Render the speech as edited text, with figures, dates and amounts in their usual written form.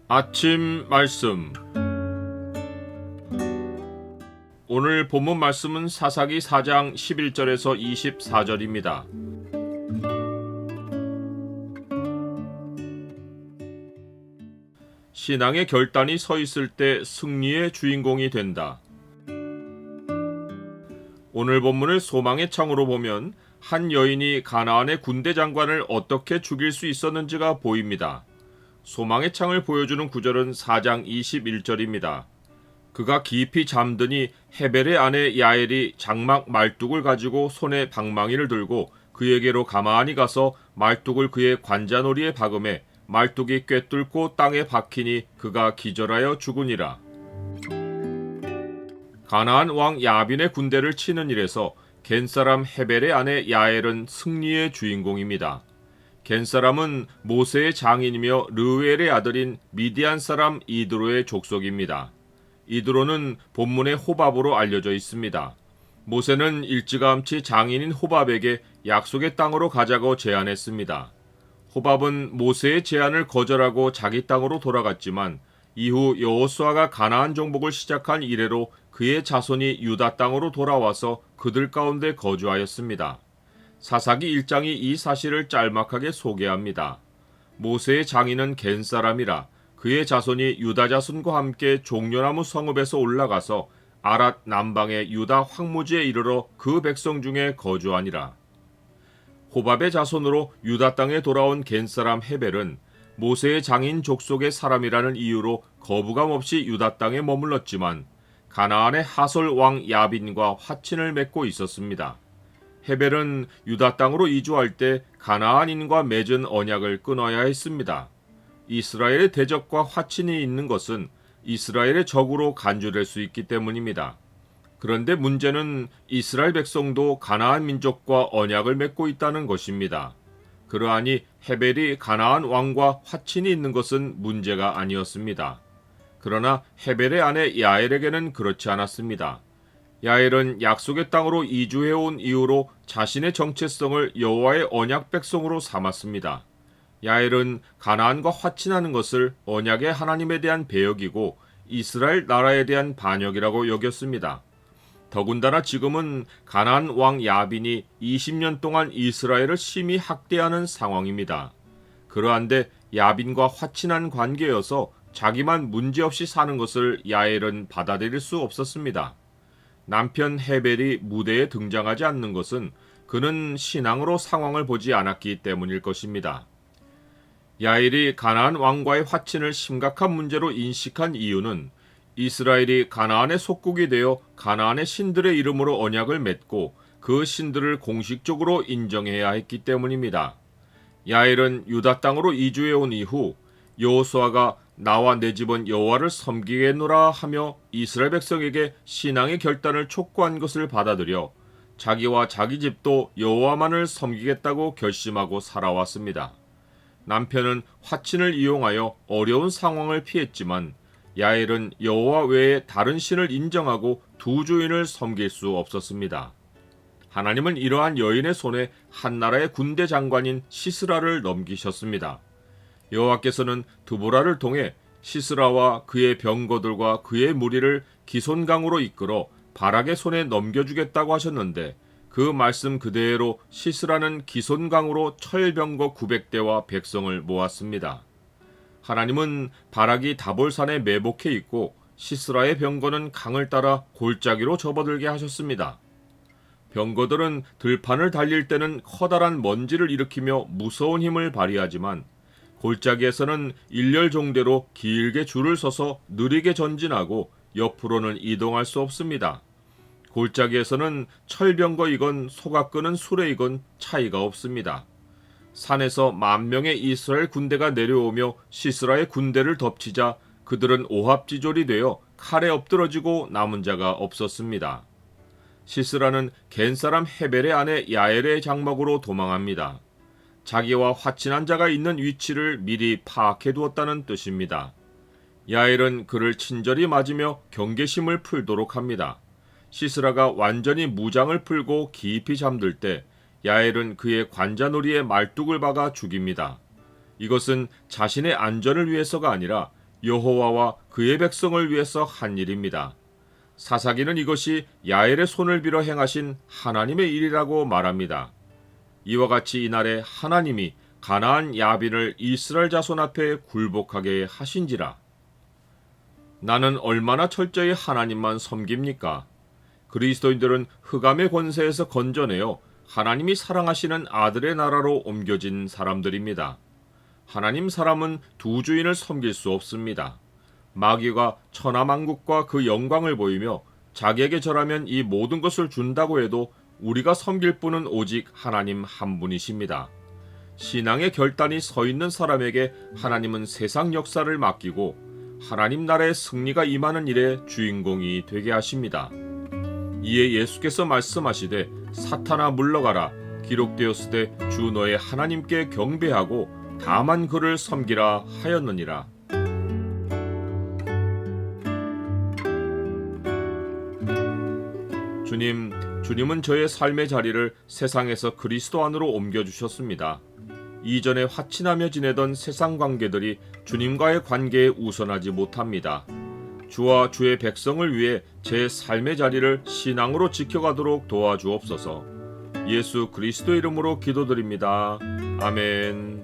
아침 말씀. 오늘 본문 말씀은 사사기 4장 11절에서 24절입니다. 신앙의 결단이 서 있을 때 승리의 주인공이 된다. 오늘 본문을 소망의 창으로 보면 한 여인이 가나안의 군대 장관을 어떻게 죽일 수 있었는지가 보입니다. 소망의 창을 보여주는 구절은 4장 21절입니다. 그가 깊이 잠드니 헤벨의 아내 야엘이 장막 말뚝을 가지고 손에 방망이를 들고 그에게로 가만히 가서 말뚝을 그의 관자놀이에 박음에 말뚝이 꿰뚫고 땅에 박히니 그가 기절하여 죽으니라. 가나안 왕 야빈의 군대를 치는 일에서 겐사람 헤벨의 아내 야엘은 승리의 주인공입니다. 겐사람은 모세의 장인이며 르우엘의 아들인 미디안 사람 이드로의 족속입니다. 이드로는 본문의 호밥으로 알려져 있습니다. 모세는 일찌감치 장인인 호밥에게 약속의 땅으로 가자고 제안했습니다. 호밥은 모세의 제안을 거절하고 자기 땅으로 돌아갔지만 이후 여호수아가 가나안 정복을 시작한 이래로 그의 자손이 유다 땅으로 돌아와서 그들 가운데 거주하였습니다. 사사기 1장이 이 사실을 짤막하게 소개합니다. 모세의 장인은 겐사람이라 그의 자손이 유다 자손과 함께 종려나무 성읍에서 올라가서 아랏 남방의 유다 황무지에 이르러 그 백성 중에 거주하니라. 호밥의 자손으로 유다 땅에 돌아온 겐사람 헤벨은 모세의 장인 족속의 사람이라는 이유로 거부감 없이 유다 땅에 머물렀지만 가나안의 하솔 왕 야빈과 화친을 맺고 있었습니다. 헤벨은 유다 땅으로 이주할 때 가나안인과 맺은 언약을 끊어야 했습니다. 이스라엘의 대적과 화친이 있는 것은 이스라엘의 적으로 간주될 수 있기 때문입니다. 그런데 문제는 이스라엘 백성도 가나안 민족과 언약을 맺고 있다는 것입니다. 그러하니 헤벨이 가나안 왕과 화친이 있는 것은 문제가 아니었습니다. 그러나 헤벨의 아내 야엘에게는 그렇지 않았습니다. 야엘은 약속의 땅으로 이주해온 이후로 자신의 정체성을 여호와의 언약 백성으로 삼았습니다. 야엘은 가나안과 화친하는 것을 언약의 하나님에 대한 배역이고 이스라엘 나라에 대한 반역이라고 여겼습니다. 더군다나 지금은 가나안 왕 야빈이 20년 동안 이스라엘을 심히 학대하는 상황입니다. 그러한데 야빈과 화친한 관계여서 자기만 문제없이 사는 것을 야엘은 받아들일 수 없었습니다. 남편 헤벨이 무대에 등장하지 않는 것은 그는 신앙으로 상황을 보지 않았기 때문일 것입니다. 야엘이 가나안 왕과의 화친을 심각한 문제로 인식한 이유는 이스라엘이 가나안의 속국이 되어 가나안의 신들의 이름으로 언약을 맺고 그 신들을 공식적으로 인정해야 했기 때문입니다. 야엘은 유다 땅으로 이주해온 이후 여호수아가 나와 내 집은 여호와를 섬기겠노라 하며 이스라엘 백성에게 신앙의 결단을 촉구한 것을 받아들여 자기와 자기 집도 여호와만을 섬기겠다고 결심하고 살아왔습니다. 남편은 화친을 이용하여 어려운 상황을 피했지만 야엘은 여호와 외에 다른 신을 인정하고 두 주인을 섬길 수 없었습니다. 하나님은 이러한 여인의 손에 한 나라의 군대 장관인 시스라를 넘기셨습니다. 여호와께서는 드보라를 통해 시스라와 그의 병거들과 그의 무리를 기손강으로 이끌어 바락의 손에 넘겨주겠다고 하셨는데 그 말씀 그대로 시스라는 기손강으로 철병거 900대와 백성을 모았습니다. 하나님은 바락이 다볼산에 매복해 있고 시스라의 병거는 강을 따라 골짜기로 접어들게 하셨습니다. 병거들은 들판을 달릴 때는 커다란 먼지를 일으키며 무서운 힘을 발휘하지만 골짜기에서는 일렬종대로 길게 줄을 서서 느리게 전진하고 옆으로는 이동할 수 없습니다. 골짜기에서는 철병거이건 소가 끄는 수레이건 차이가 없습니다. 산에서 10,000명의 이스라엘 군대가 내려오며 시스라의 군대를 덮치자 그들은 오합지졸이 되어 칼에 엎드러지고 남은 자가 없었습니다. 시스라는 겐사람 헤벨의 아내 야엘의 장막으로 도망합니다. 자기와 화친한 자가 있는 위치를 미리 파악해 두었다는 뜻입니다. 야엘은 그를 친절히 맞으며 경계심을 풀도록 합니다. 시스라가 완전히 무장을 풀고 깊이 잠들 때 야엘은 그의 관자놀이에 말뚝을 박아 죽입니다. 이것은 자신의 안전을 위해서가 아니라 여호와와 그의 백성을 위해서 한 일입니다. 사사기는 이것이 야엘의 손을 빌어 행하신 하나님의 일이라고 말합니다. 이와 같이 이날에 하나님이 가나안 야빈을 이스라엘 자손 앞에 굴복하게 하신지라. 나는 얼마나 철저히 하나님만 섬깁니까? 그리스도인들은 흑암의 권세에서 건져내어 하나님이 사랑하시는 아들의 나라로 옮겨진 사람들입니다. 하나님 사람은 두 주인을 섬길 수 없습니다. 마귀가 천하만국과 그 영광을 보이며 자기에게 절하면 이 모든 것을 준다고 해도 우리가 섬길 분은 오직 하나님 한 분이십니다. 신앙의 결단이 서 있는 사람에게 하나님은 세상 역사를 맡기고 하나님 나라의 승리가 임하는 일의 주인공이 되게 하십니다. 이에 예수께서 말씀하시되 사탄아 물러가라 기록되었으되 주 너의 하나님께 경배하고 다만 그를 섬기라 하였느니라. 주님은 저의 삶의 자리를 세상에서 그리스도 안으로 옮겨주셨습니다. 이전에 화친하며 지내던 세상 관계들이 주님과의 관계에 우선하지 못합니다. 주와 주의 백성을 위해 제 삶의 자리를 신앙으로 지켜가도록 도와주옵소서. 예수 그리스도 이름으로 기도드립니다. 아멘.